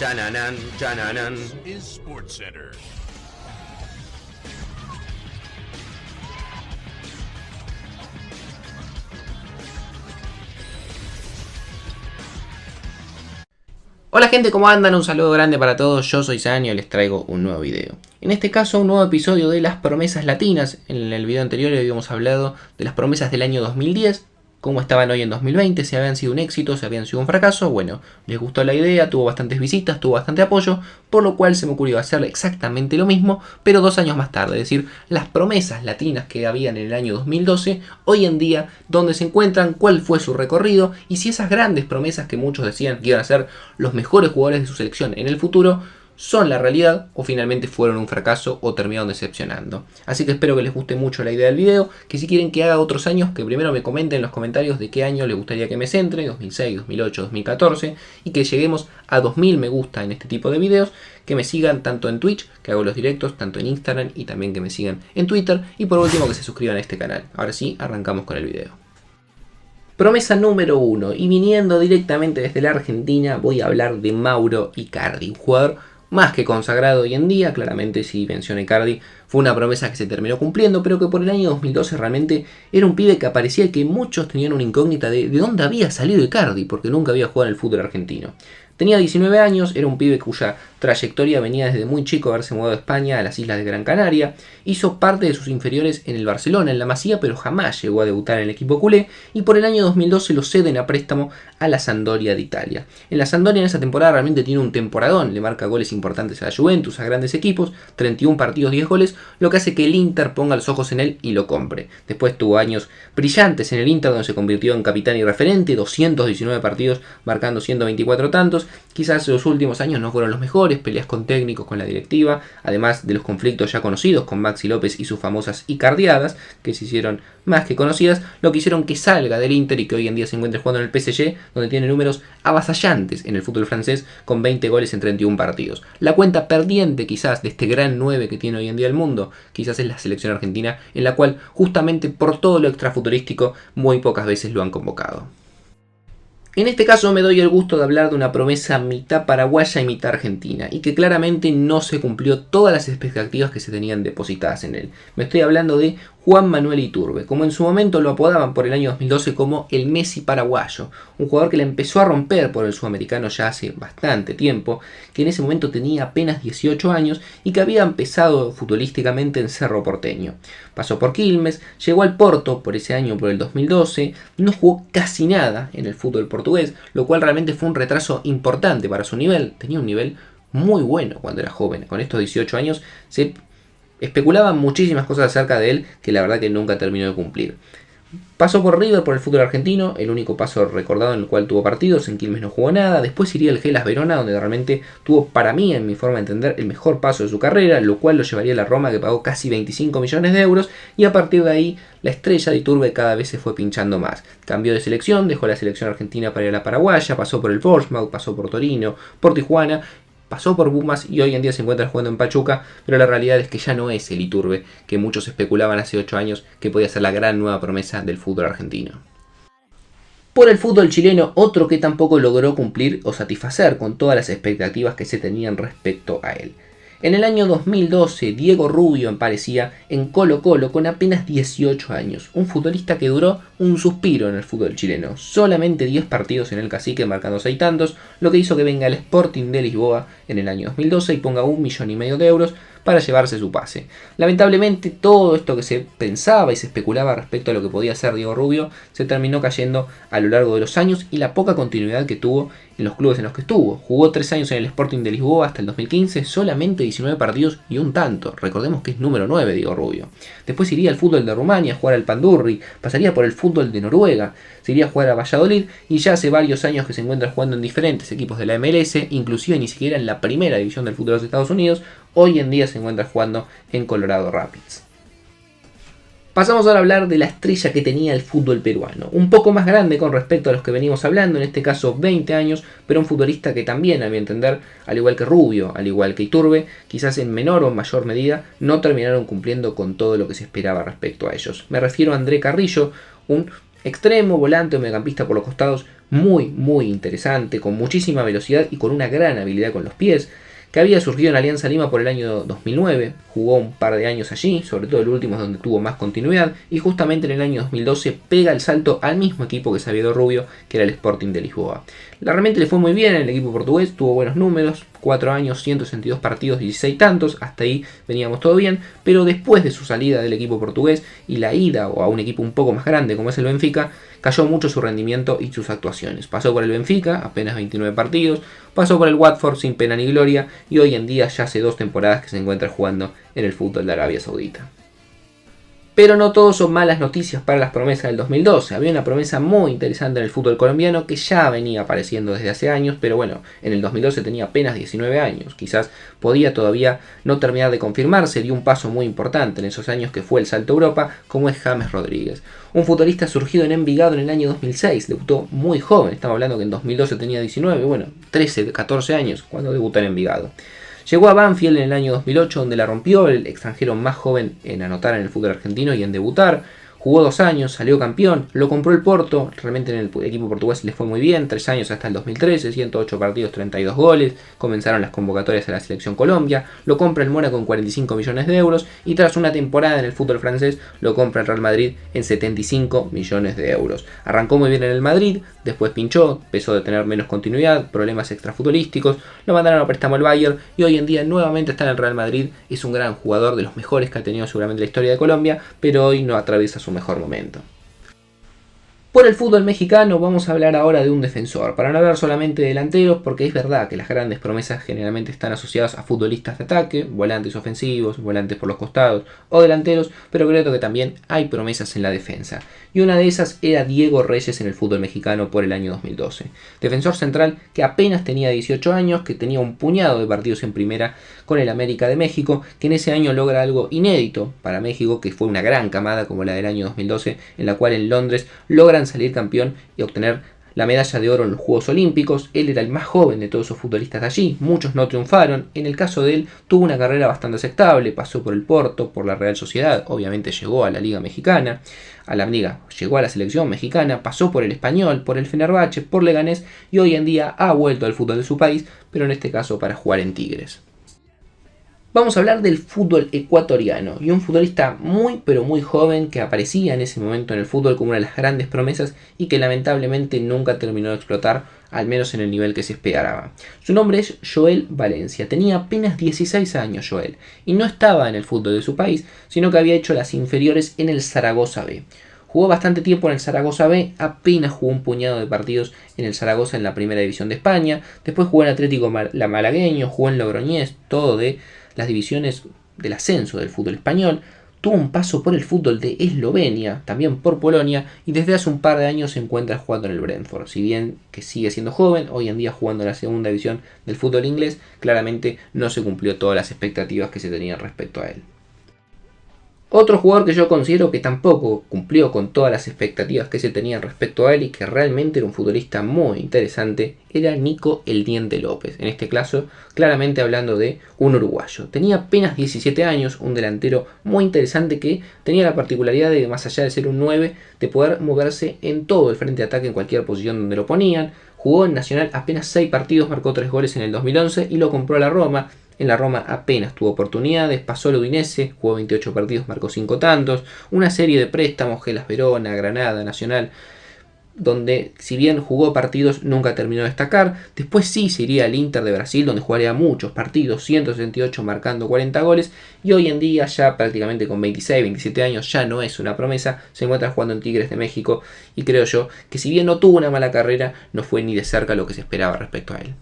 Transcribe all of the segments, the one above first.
Chananan, chananan. Is SportsCenter. Hola gente, ¿cómo andan? Un saludo grande para todos, yo soy Sanio y les traigo un nuevo video. En este caso un nuevo episodio de las promesas latinas. En el video anterior habíamos hablado de las promesas del año 2010, cómo estaban hoy en 2020, si habían sido un éxito, si habían sido un fracaso. Bueno, les gustó la idea, tuvo bastantes visitas, tuvo bastante apoyo, por lo cual se me ocurrió hacer exactamente lo mismo, pero 2 años más tarde. Es decir, las promesas latinas que habían en el año 2012, hoy en día, dónde se encuentran, cuál fue su recorrido, y si esas grandes promesas que muchos decían que iban a ser los mejores jugadores de su selección en el futuro, son la realidad o finalmente fueron un fracaso o terminaron decepcionando. Así que espero que les guste mucho la idea del video, que si quieren que haga otros años, que primero me comenten en los comentarios de qué año les gustaría que me centre, 2006, 2008, 2014, y que lleguemos a 2000 me gusta en este tipo de videos, que me sigan tanto en Twitch, que hago los directos, tanto en Instagram y también que me sigan en Twitter, y por último que se suscriban a este canal. Ahora sí, arrancamos con el video. Promesa número 1, y viniendo directamente desde la Argentina, voy a hablar de Mauro Icardi, un jugador más que consagrado hoy en día. Claramente, si mencioné Icardi, fue una promesa que se terminó cumpliendo, pero que por el año 2012 realmente era un pibe que aparecía que muchos tenían una incógnita de dónde había salido Icardi, porque nunca había jugado en el fútbol argentino. Tenía 19 años, era un pibe cuya trayectoria venía desde muy chico haberse mudado de España a las islas de Gran Canaria, hizo parte de sus inferiores en el Barcelona, en la Masía, pero jamás llegó a debutar en el equipo culé, y por el año 2012 lo ceden a préstamo a la Sampdoria de Italia. En la Sampdoria en esa temporada realmente tiene un temporadón, le marca goles importantes a la Juventus, a grandes equipos, 31 partidos, 10 goles, lo que hace que el Inter ponga los ojos en él y lo compre. Después tuvo años brillantes en el Inter, donde se convirtió en capitán y referente, 219 partidos, marcando 124 tantos. Quizás los últimos años no fueron los mejores, peleas con técnicos, con la directiva, además de los conflictos ya conocidos con Maxi López y sus famosas Icardiadas, que se hicieron más que conocidas, lo que hicieron que salga del Inter y que hoy en día se encuentre jugando en el PSG, donde tiene números avasallantes en el fútbol francés con 20 goles en 31 partidos. La cuenta perdiente quizás de este gran 9 que tiene hoy en día el mundo, quizás es la selección argentina, en la cual justamente por todo lo extrafuturístico muy pocas veces lo han convocado. En este caso me doy el gusto de hablar de una promesa mitad paraguaya y mitad argentina, y que claramente no se cumplió todas las expectativas que se tenían depositadas en él. Me estoy hablando de Juan Manuel Iturbe, como en su momento lo apodaban por el año 2012 como el Messi paraguayo, un jugador que la empezó a romper por el sudamericano ya hace bastante tiempo, que en ese momento tenía apenas 18 años y que había empezado futbolísticamente en Cerro Porteño. Pasó por Quilmes, llegó al Porto por ese año, por el 2012, no jugó casi nada en el fútbol portugués, lo cual realmente fue un retraso importante para su nivel. Tenía un nivel muy bueno cuando era joven, con estos 18 años se especulaban muchísimas cosas acerca de él que la verdad que nunca terminó de cumplir. Pasó por River, por el fútbol argentino, el único paso recordado en el cual tuvo partidos, en Quilmes no jugó nada. Después iría al Hellas Verona, donde realmente tuvo, para mí, en mi forma de entender, el mejor paso de su carrera, lo cual lo llevaría a la Roma, que pagó casi 25 millones de euros, y a partir de ahí la estrella de Iturbe cada vez se fue pinchando más. Cambió de selección, dejó la selección argentina para ir a la paraguaya, pasó por el Portsmouth, pasó por Torino, por Tijuana, pasó por Pumas y hoy en día se encuentra jugando en Pachuca, pero la realidad es que ya no es el Iturbe que muchos especulaban hace 8 años que podía ser la gran nueva promesa del fútbol argentino. Por el fútbol chileno, otro que tampoco logró cumplir o satisfacer con todas las expectativas que se tenían respecto a él. En el año 2012, Diego Rubio aparecía en Colo-Colo con apenas 18 años, un futbolista que duró un suspiro en el fútbol chileno, solamente 10 partidos en el Cacique marcando 6 tantos, lo que hizo que venga el Sporting de Lisboa en el año 2012 y ponga 1,5 millones de euros para llevarse su pase. Lamentablemente todo esto que se pensaba y se especulaba respecto a lo que podía ser Diego Rubio se terminó cayendo a lo largo de los años y la poca continuidad que tuvo en los clubes en los que estuvo. Jugó 3 años en el Sporting de Lisboa hasta el 2015, solamente 19 partidos y un tanto. Recordemos que es número 9 Diego Rubio. Después iría al fútbol de Rumania a jugar al Pandurri, pasaría por el fútbol de Noruega, se iría a jugar a Valladolid y ya hace varios años que se encuentra jugando en diferentes equipos de la MLS, inclusive ni siquiera en la primera división del fútbol de los Estados Unidos. Hoy en día se encuentra jugando en Colorado Rapids. Pasamos ahora a hablar de la estrella que tenía el fútbol peruano, un poco más grande con respecto a los que venimos hablando, en este caso 20 años, pero un futbolista que también, a mi entender, al igual que Rubio, al igual que Iturbe, quizás en menor o mayor medida, no terminaron cumpliendo con todo lo que se esperaba respecto a ellos. Me refiero a André Carrillo, un Extremo, volante o mediocampista por los costados, muy interesante, con muchísima velocidad y con una gran habilidad con los pies, que había surgido en Alianza Lima por el año 2009, jugó un par de años allí, sobre todo el último es donde tuvo más continuidad, y justamente en el año 2012 pega el salto al mismo equipo que Xavier Rubio, que era el Sporting de Lisboa. Realmente le fue muy bien en el equipo portugués, tuvo buenos números, 4 años, 162 partidos, 16 tantos, hasta ahí veníamos todo bien, pero después de su salida del equipo portugués y la ida a un equipo un poco más grande como es el Benfica, cayó mucho su rendimiento y sus actuaciones. Pasó por el Benfica, apenas 29 partidos, pasó por el Watford sin pena ni gloria y hoy en día ya hace 2 temporadas que se encuentra jugando en el fútbol de Arabia Saudita. Pero no todo son malas noticias para las promesas del 2012. Había una promesa muy interesante en el fútbol colombiano que ya venía apareciendo desde hace años, pero bueno, en el 2012 tenía apenas 19 años. Quizás podía todavía no terminar de confirmarse, dio un paso muy importante en esos años que fue el salto a Europa, como es James Rodríguez. Un futbolista surgido en Envigado en el año 2006, debutó muy joven, estamos hablando que en 2012 tenía 19, bueno, 13, 14 años cuando debutó en Envigado. Llegó a Banfield en el año 2008, donde la rompió, el extranjero más joven en anotar en el fútbol argentino y en debutar. Jugó 2 años, salió campeón, lo compró el Porto, realmente en el equipo portugués le fue muy bien, 3 años hasta el 2013, 108 partidos, 32 goles, comenzaron las convocatorias a la Selección Colombia, lo compra el Mónaco con 45 millones de euros y tras una temporada en el fútbol francés lo compra el Real Madrid en 75 millones de euros. Arrancó muy bien en el Madrid, después pinchó, empezó a tener menos continuidad, problemas extrafutbolísticos, lo mandaron a préstamo al Bayern y hoy en día nuevamente está en el Real Madrid, es un gran jugador, de los mejores que ha tenido seguramente la historia de Colombia, pero hoy no atraviesa su mejor momento. Por el fútbol mexicano vamos a hablar ahora de un defensor, para no hablar solamente de delanteros, porque es verdad que las grandes promesas generalmente están asociadas a futbolistas de ataque, volantes ofensivos, volantes por los costados o delanteros, pero creo que también hay promesas en la defensa. Y una de esas era Diego Reyes en el fútbol mexicano por el año 2012. Defensor central que apenas tenía 18 años, que tenía un puñado de partidos en primera con el América de México, que en ese año logra algo inédito para México, que fue una gran camada como la del año 2012, en la cual en Londres logran salir campeón y obtener la medalla de oro en los Juegos Olímpicos. Él era el más joven de todos esos futbolistas de allí, muchos no triunfaron. En el caso de él tuvo una carrera bastante aceptable, pasó por el Porto, por la Real Sociedad, obviamente llegó a la Liga Mexicana, llegó a la selección mexicana, pasó por el Español, por el Fenerbahce, por Leganés y hoy en día ha vuelto al fútbol de su país, pero en este caso para jugar en Tigres. Vamos a hablar del fútbol ecuatoriano y un futbolista muy pero muy joven que aparecía en ese momento en el fútbol como una de las grandes promesas y que lamentablemente nunca terminó de explotar, al menos en el nivel que se esperaba. Su nombre es Joel Valencia, tenía apenas 16 años Joel y no estaba en el fútbol de su país, sino que había hecho las inferiores en el Zaragoza B. Jugó bastante tiempo en el Zaragoza B, apenas jugó un puñado de partidos en el Zaragoza en la primera división de España, después jugó en Atlético Malagueño, jugó en Logroñés, todo de las divisiones del ascenso del fútbol español, tuvo un paso por el fútbol de Eslovenia, también por Polonia, y desde hace un par de años se encuentra jugando en el Brentford. Si bien que sigue siendo joven, hoy en día jugando en la segunda división del fútbol inglés, claramente no se cumplió todas las expectativas que se tenían respecto a él. Otro jugador que yo considero que tampoco cumplió con todas las expectativas que se tenían respecto a él y que realmente era un futbolista muy interesante era Nico El Diente López. En este caso, claramente hablando de un uruguayo. Tenía apenas 17 años, un delantero muy interesante que tenía la particularidad de, más allá de ser un 9, de poder moverse en todo el frente de ataque en cualquier posición donde lo ponían. Jugó en Nacional apenas 6 partidos, marcó 3 goles en el 2011 y lo compró a la Roma. En la Roma apenas tuvo oportunidades, pasó al Udinese, jugó 28 partidos, marcó 5 tantos, una serie de préstamos, Hellas Verona, Granada, Nacional, donde si bien jugó partidos nunca terminó de destacar. Después sí se iría al Inter de Brasil, donde jugaría muchos partidos, 168 marcando 40 goles, y hoy en día ya prácticamente con 26, 27 años ya no es una promesa, se encuentra jugando en Tigres de México y creo yo que si bien no tuvo una mala carrera, no fue ni de cerca lo que se esperaba respecto a él.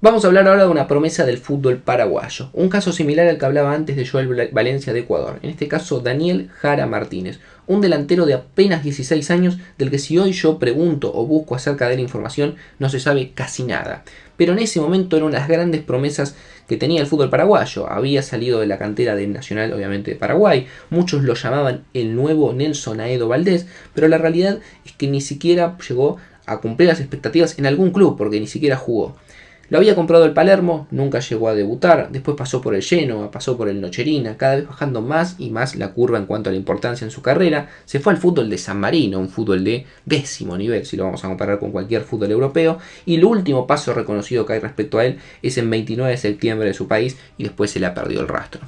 Vamos a hablar ahora de una promesa del fútbol paraguayo, un caso similar al que hablaba antes de Joel Valencia de Ecuador, en este caso Daniel Jara Martínez, un delantero de apenas 16 años del que si hoy yo pregunto o busco acerca de la información no se sabe casi nada, pero en ese momento era una de las grandes promesas que tenía el fútbol paraguayo. Había salido de la cantera del Nacional, obviamente de Paraguay, muchos lo llamaban el nuevo Nelson Aedo Valdés, pero la realidad es que ni siquiera llegó a cumplir las expectativas en algún club porque ni siquiera jugó. Lo había comprado el Palermo, nunca llegó a debutar, después pasó por el Genoa, pasó por el Nocerina, cada vez bajando más y más la curva en cuanto a la importancia en su carrera. Se fue al fútbol de San Marino, un fútbol de 10º nivel, si lo vamos a comparar con cualquier fútbol europeo, y el último paso reconocido que hay respecto a él es en 29 de septiembre de su país y después se le ha perdido el rastro.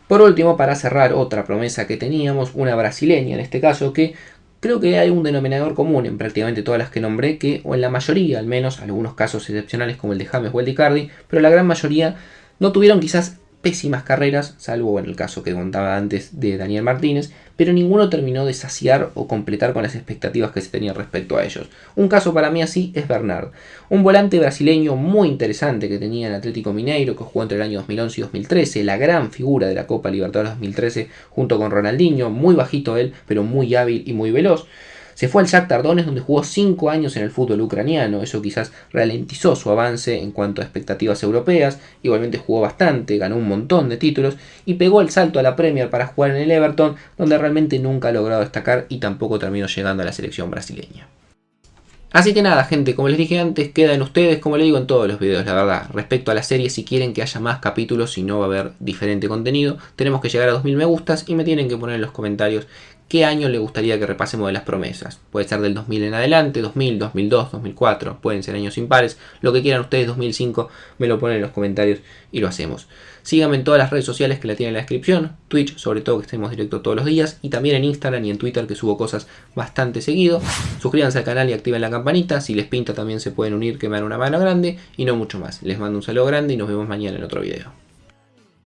Por último, para cerrar, otra promesa que teníamos, una brasileña en este caso, que creo que hay un denominador común en prácticamente todas las que nombré, que, o en la mayoría al menos, algunos casos excepcionales como el de James o el de Icardi, pero la gran mayoría no tuvieron quizás pésimas carreras, salvo en el caso que contaba antes de Daniel Martínez, pero ninguno terminó de saciar o completar con las expectativas que se tenían respecto a ellos. Un caso para mí así es Bernard, un volante brasileño muy interesante que tenía en Atlético Mineiro, que jugó entre el año 2011 y 2013, la gran figura de la Copa Libertadores 2013 junto con Ronaldinho, muy bajito él, pero muy hábil y muy veloz. Se fue al Shakhtar Donetsk, donde jugó 5 años en el fútbol ucraniano. Eso quizás ralentizó su avance en cuanto a expectativas europeas. Igualmente jugó bastante, ganó un montón de títulos y pegó el salto a la Premier para jugar en el Everton, donde realmente nunca ha logrado destacar y tampoco terminó llegando a la selección brasileña. Así que nada, gente, como les dije antes, queda en ustedes, como les digo en todos los videos, la verdad. Respecto a la serie, si quieren que haya más capítulos, si no va a haber diferente contenido, tenemos que llegar a 2000 me gustas y me tienen que poner en los comentarios qué año les gustaría que repasemos de las promesas. Puede ser del 2000 en adelante, 2000, 2002, 2004, pueden ser años impares, lo que quieran ustedes, 2005, me lo ponen en los comentarios y lo hacemos. Síganme en todas las redes sociales que la tienen en la descripción, Twitch sobre todo, que estemos directo todos los días, y también en Instagram y en Twitter, que subo cosas bastante seguido. Suscríbanse al canal y activen la campanita, si les pinta también se pueden unir, que me dan una mano grande, y no mucho más. Les mando un saludo grande y nos vemos mañana en otro video.